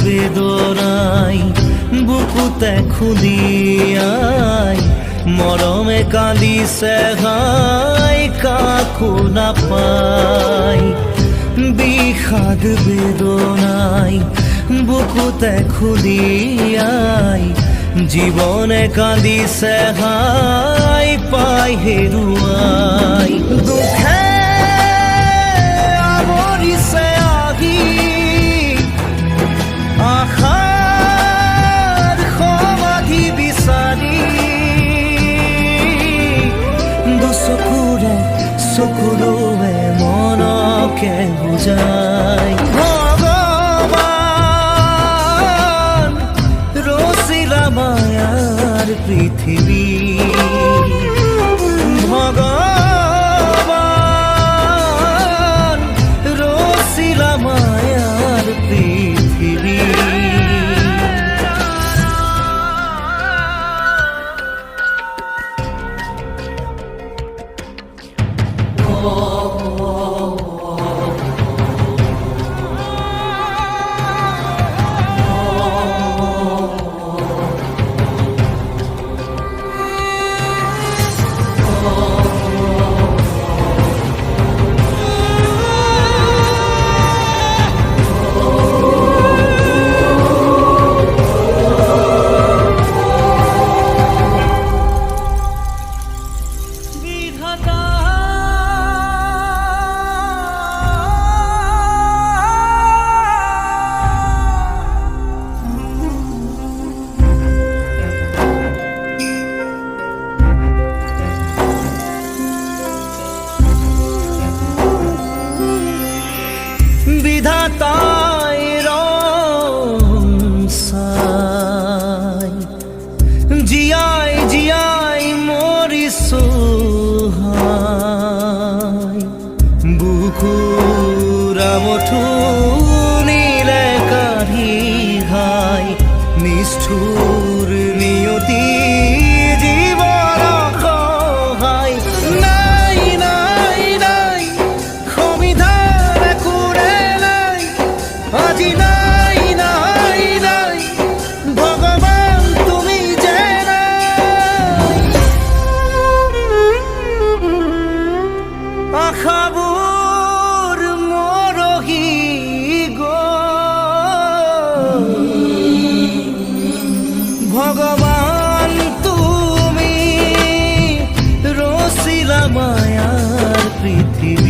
বেদনাই বুকুতে খুলিয়াই মরমে কান্দিছে হাই কাকো নাপাই বিষাদ বেদনাই বুকুতে খুলিয়াই জীবনে কান্দিছে হাই পাই হেৰুৱাই দুখে আৱৰিছে আহি আশাৰ সমাধি বিচাৰি দুচকুৰে চকুলোৱে মনকে বুজাই ভগৱান ৰচিলা মায়াৰ পৃথিৱী ভগৱান ৰচিলা মায়ার পৃথিবী বিধাতাই রং চাই জিয়াই জিয়াই মৰিছো হাই বুকুৰা মথুনিলে কাঢ়ি ঘাই নিষ্ঠুৰ নিয়তি জীৱন সহায় নাই নাই নাই সমিধান একোৰে নাই আজি নাই নাই নাই ভগৱান তুমি যে নাই আশাবোৰ মৰহি গ'ল ভগৱান তুমি ৰচিলা মায়াৰ পৃথিৱী